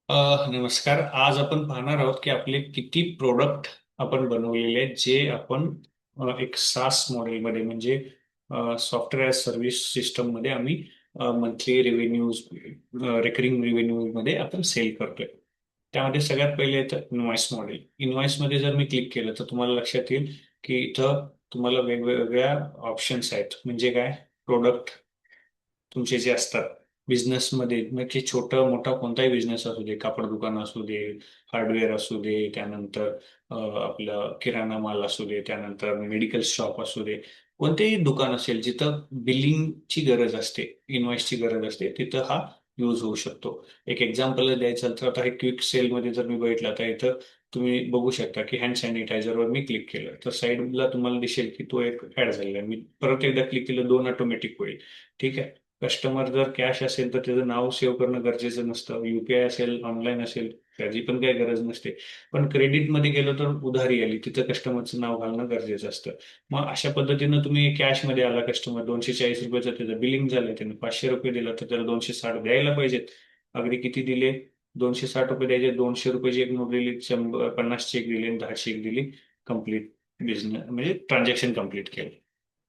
नमस्कार. आज आपण पाहणार आहोत की आपले किती प्रोडक्ट आपण बनवलेले आहेत जे आपण एक सास मॉडेलमध्ये म्हणजे सॉफ्टवेअर सर्व्हिस सिस्टम मध्ये आम्ही मंथली रेव्हेन्यूज रेकरिंग रेव्हेन्यू मध्ये आपण सेल करतोय. त्यामध्ये सगळ्यात पहिले येतं इनव्हॉइस मॉडेल. इनव्हॉइस मध्ये जर मी क्लिक केलं तर तुम्हाला लक्षात येईल की इथं तुम्हाला वेगवेगळ्या ऑप्शन्स आहेत. म्हणजे काय, प्रोडक्ट तुमचे जे असतात बिझनेसमध्ये, म्हणजे छोटा मोठा कोणताही बिझनेस असू दे, कापड दुकान असू दे, हार्डवेअर असू दे, त्यानंतर आपलं किराणा माल असू दे, त्यानंतर मेडिकल शॉप असू दे, कोणतेही दुकान असेल जिथं बिलिंगची गरज असते, इनव्हॉइसची गरज असते, तिथं हा यूज होऊ शकतो. एक एक्झाम्पल द्यायचं तर आता हे क्विक सेलमध्ये जर मी बघितलं तर इथं तुम्ही बघू शकता की हँड सॅनिटायझरवर मी क्लिक केलं तर साईडला तुम्हाला दिसेल की तो एक ऍड झालेला आहे. मी परत एकदा क्लिक केलं, दोन ऑटोमॅटिक होईल. ठीक आहे. कस्टमर जर कॅश असेल तर त्याचं नाव सेव्ह करणं गरजेचं नसतं. युपीआय असेल, ऑनलाईन असेल, त्याची पण काही गरज नसते. पण क्रेडिटमध्ये गेलं तर उधारी आली, तिथं कस्टमरचं नाव घालणं गरजेचं असतं. मग अशा पद्धतीनं तुम्ही कॅशमध्ये आला, कस्टमर ₹240 त्याचं बिलिंग झालं, त्यानं ₹500 दिलं तर त्याला 260 द्यायला पाहिजेत. अगदी किती दिले? ₹260 द्यायचे. ₹200 एक नोट दिली, 50 चेक दिले आणि 10 चेक दिली. कम्प्लीट बिझनेस म्हणजे ट्रान्झॅक्शन कम्प्लीट केलं.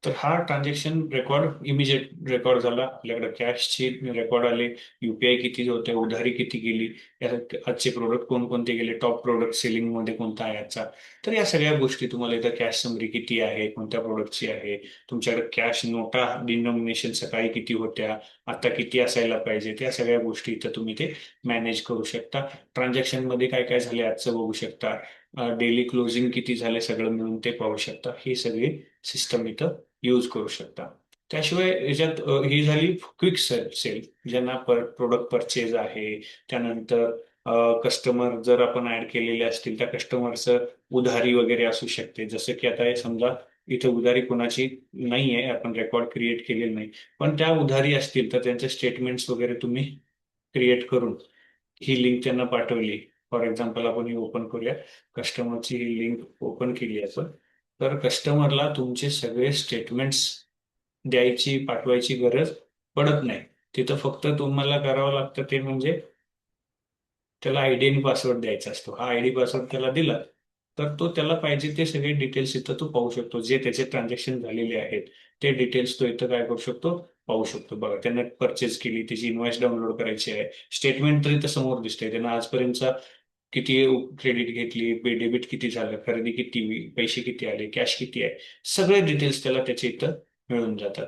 तर हा ट्रान्झॅक्शन रेकॉर्ड इमिजिएट रेकॉर्ड झाला. आपल्याकडे कॅशची रेकॉर्ड आले, युपीआय किती होते, उधारी किती गेली, या आजचे प्रोडक्ट कोणकोणते गेले, टॉप प्रोडक्ट सेलिंग मध्ये कोणता आहे आजचा. तर या सगळ्या गोष्टी तुम्हाला इथं कॅश समरी किती आहे, कोणत्या प्रोडक्टची आहे, तुमच्याकडे कॅश नोटा डिनॉमिनेशन सकाळी किती होत्या, आता किती असायला पाहिजे, त्या सगळ्या गोष्टी इथं तुम्ही ते मॅनेज करू शकता. ट्रान्झॅक्शन मध्ये काय काय झाले आजचं बघू शकता. डेली क्लोजिंग किती झाले सगळं मिळून ते पाहू शकता. ही सगळी सिस्टम इथं यूज करू शकता. त्याशिवाय याच्यात ही झाली क्विक सेल सेल ज्यांना प्रोडक्ट परचेज आहे. त्यानंतर कस्टमर जर आपण ऍड केलेले असतील त्या कस्टमरचं उधारी वगैरे असू शकते. जसं की आता हे समजा इथे उधारी कोणाची नाही आहे, आपण रेकॉर्ड क्रिएट केलेलं नाही, पण त्या उधारी असतील तर त्यांचे स्टेटमेंट्स वगैरे तुम्ही क्रिएट करून ही लिंक त्यांना पाठवली. फॉर एक्झाम्पल आपण ही ओपन करूया, कस्टमरची ही लिंक ओपन केली आपण, तर कस्टमरला तुमचे सगळे स्टेटमेंट्स द्यायची पाठवायची गरज पडत नाही. तिथं फक्त तुम्हाला करावं लागतं ते म्हणजे त्याला आयडी आणि पासवर्ड द्यायचा असतो. हा आयडी पासवर्ड त्याला दिला तर तो त्याला पाहिजे ते सगळे डिटेल्स इथं तो पाहू शकतो. जे त्याचे ट्रान्झॅक्शन झालेले आहेत ते डिटेल्स तो इथं काय करू शकतो, पाहू शकतो. बघा, त्याने परचेस केली, त्याची इन्व्हॉइस डाउनलोड करायची आहे, स्टेटमेंट तर इथं समोर दिसतंय. त्यानं आजपर्यंतचा किती क्रेडिट घेतली, डेबिट किती झालं, खरेदी किती, पैसे किती आले, कॅश किती आहे, सगळे डिटेल्स त्याला त्याच्या इथं मिळून जातात.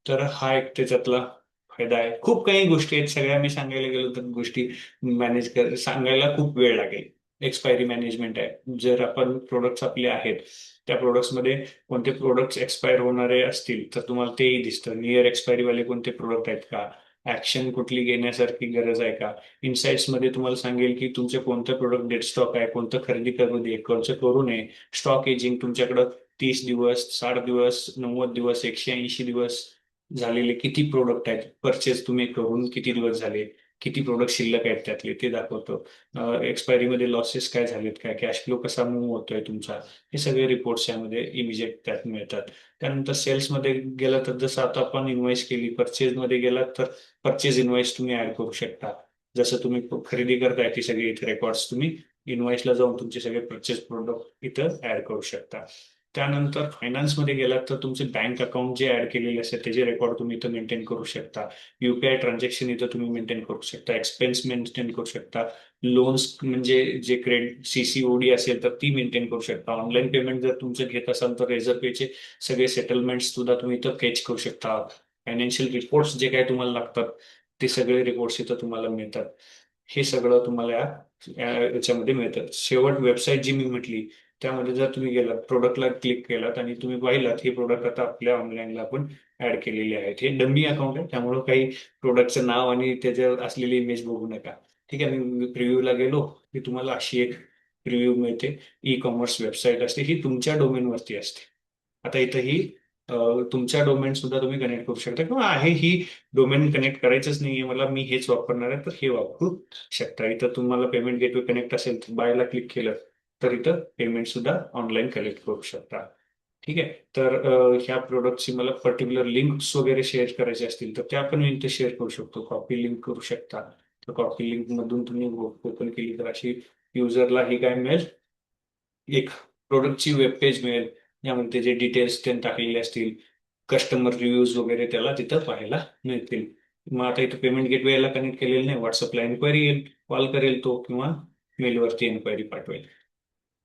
तर हा एक त्याच्यातला फायदा आहे. खूप काही गोष्टी आहेत, सगळ्या मी सांगायला गेलो तर गोष्टी मॅनेज कर सांगायला खूप वेळ लागेल. एक्सपायरी मॅनेजमेंट आहे. जर आपण प्रोडक्ट्स आपले आहेत त्या प्रोडक्ट्समध्ये कोणते प्रोडक्ट्स एक्सपायर होणारे असतील तर तुम्हाला तेही दिसतं. नियर एक्सपायरी वाले कोणते प्रोडक्ट आहेत का, ऍक्शन कुठली घेण्यासारखी गरज आहे का. इनसाइट्स मध्ये तुम्हाला सांगेल की तुमचे कोणतं प्रोडक्ट डेड स्टॉक आहे, कोणतं खरेदी करू दे, कोणतं करू नये. स्टॉक एजिंग तुमच्याकडं 30 दिवस, 60 दिवस, 90 दिवस, 180 दिवस झालेले किती प्रोडक्ट आहेत, परचेस तुम्ही करून किती दिवस झाले, किती प्रोडक्ट शिल्लक आहेत त्यातले ते दाखवतो. एक्सपायरी मध्ये लॉसेस काय झालेत, काय कॅश फ्लो कसा मूव्ह होतोय तुमचा, हे सगळे रिपोर्ट्स यामध्ये इमिजिएट त्यात मिळतात. त्यानंतर सेल्स मध्ये गेलं तर जसं आता आपण इन्व्हॉइस केली, परचेज मध्ये गेलात तर परचेज इन्व्हॉइस तुम्ही ऍड करू शकता. जसं तुम्ही खरेदी करताय ती सगळी इथे रेकॉर्ड्स तुम्ही इन्व्हॉइसला जाऊन तुमचे सगळे परचेस प्रोडक्ट इथं ऍड करू शकता. त्यानंतर फायनान्समध्ये गेलात तर तुमचे बँक अकाउंट जे ऍड केलेले असतात त्याचे रेकॉर्ड तुम्ही इथं मेंटेन करू शकता. युपीआय ट्रान्झॅक्शन इथं तुम्ही मेंटेन करू शकता, एक्सपेन्स मेंटेन करू शकता, लोन्स म्हणजे जे क्रेडिट सीसीओडी असेल तर ती मेंटेन करू शकता. ऑनलाईन पेमेंट जर तुमचं घेत असाल तर रेझर पेचे सगळे सेटलमेंट्स सुद्धा तुम्ही इथं फेच करू शकता. फायनान्शियल रिपोर्ट्स जे काय तुम्हाला लागतात ते सगळे रिपोर्ट्स इथं तुम्हाला मिळतात. हे सगळं तुम्हाला याच्यामध्ये मिळतं. शेवट वेबसाईट जी मी म्हटली त्यामध्ये जर तुम्ही गेलात, प्रोडक्टला क्लिक केलात आणि तुम्ही पाहिलात हे प्रोडक्ट आता आपल्या ऑनलाईनला आपण ऍड केलेले आहेत. हे डमी अकाउंट आहे त्यामुळे काही प्रोडक्टचं नाव आणि त्याच्यावर असलेली इमेज बघू नका. ठीक आहे. मी प्रिव्ह्यूला गेलो की तुम्हाला अशी एक प्रिव्ह्यू मिळते. ई कॉमर्स वेबसाईट असते, ही तुमच्या डोमेनवरती असते. आता इथं ही तुमच्या डोमेन सुद्धा तुम्ही कनेक्ट करू शकता, किंवा आहे ही डोमेन कनेक्ट करायचंच नाहीये मला, मी हेच वापरणार आहे, तर हे वापरू शकता. इथं तुम्हाला पेमेंट गेटवे कनेक्ट असेल तर बायला क्लिक केलं तर इथं पेमेंट सुद्धा ऑनलाईन कलेक्ट करू शकता. ठीक आहे. तर ह्या प्रोडक्टची मला पर्टिक्युलर लिंक्स वगैरे शेअर करायचे असतील तर त्या पण मी इथे शेअर करू शकतो, कॉपी लिंक करू शकता. तर कॉपी लिंक मधून तुम्ही ओपन केली तर अशी युजरला ही काय मिळेल, एक प्रोडक्टची वेब पेज मिळेल. यामध्ये जे डिटेल्स त्यांनी टाकलेले असतील, कस्टमर रिव्ह्यूज वगैरे त्याला तिथं पाहायला मिळतील. मग आता इथं पेमेंट गेटवेला कनेक्ट केलेलं नाही, व्हॉट्सअपला एन्क्वायरी येईल, कॉल करेल तो किंवा मेलवरती एन्क्वायरी पाठवेल.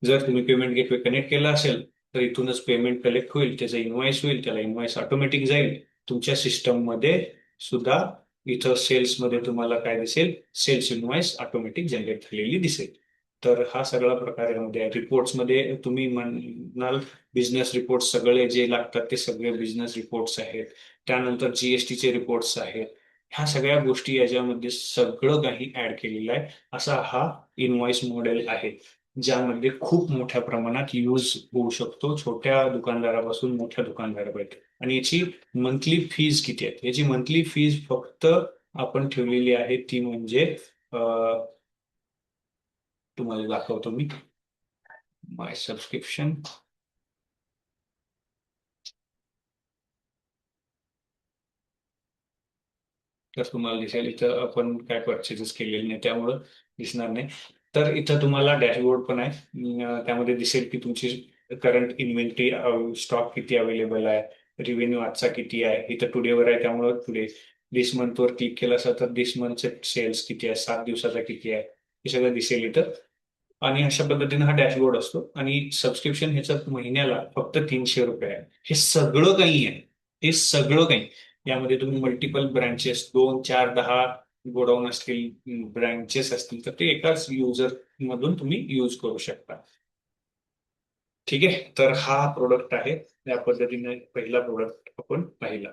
जर तुम्ही पेमेंट गेटवे कनेक्ट केला असेल तर इथूनच पेमेंट कलेक्ट होईल, त्याचा इन्व्हॉइस होईल, त्याला इन्व्हॉइस ऑटोमॅटिक जाईल तुमच्या सिस्टम मध्ये सुद्धा. इथं सेल्स मध्ये तुम्हाला काय दिसेल, सेल्स इन्व्हॉइस ऑटोमॅटिक जनरेट झालेली दिसेल. तर हा सगळा प्रकार यामध्ये आहे. रिपोर्ट्स मध्ये तुम्ही म्हणाल बिझनेस रिपोर्ट सगळे जे लागतात ते सगळे बिझनेस रिपोर्ट्स आहेत. त्यानंतर जीएसटीचे रिपोर्ट्स आहेत. ह्या सगळ्या गोष्टी याच्यामध्ये सगळं काही ऍड केलेलं आहे. असा हा इनव्हॉइस मॉडेल आहे, ज्यामध्ये खूप मोठ्या प्रमाणात यूज होऊ शकतो, छोट्या दुकानदारापासून मोठ्या दुकानदारापर्यंत. आणि याची मंथली फीज किती आहे? याची मंथली फीज फक्त आपण ठेवलेली आहे ती म्हणजे, तुम्हाला दाखवतो मी. माय सबस्क्रिप्शन. तर तुम्हाला दिसेल इथं आपण काय परचेसेस केलेले नाही त्यामुळं दिसणार नाही. तर इथं तुम्हाला डॅशबोर्ड पण आहे. त्यामध्ये दिसेल की तुमची करंट इन्व्हेंटरी, स्टॉक किती अवेलेबल आहे, रिव्हेन्यू आजचा किती आहे. इथं टुडेवर आहे त्यामुळं टुडे. दिस मंथवर क्लिक केलं असं तर दिस मंथचे सेल्स किती आहे, 7 दिवसाचा किती आहे, हे सगळं दिसेल इथं. आणि अशा पद्धतीने हा डॅशबोर्ड असतो. आणि सबस्क्रिप्शन ह्याचं महिन्याला फक्त 300 रुपये आहे. हे सगळं काही आहे, हे सगळं काही. यामध्ये तुम्ही मल्टिपल ब्रांचेस, 2 4 10 गोडाऊन असतील, ब्रांचेस असतील, तर ते एकाच युजर मधून तुम्ही यूज करू शकता. ठीक आहे, तर हा प्रोडक्ट आहे. या पद्धतीने पहिला प्रोडक्ट आपण पाहिला.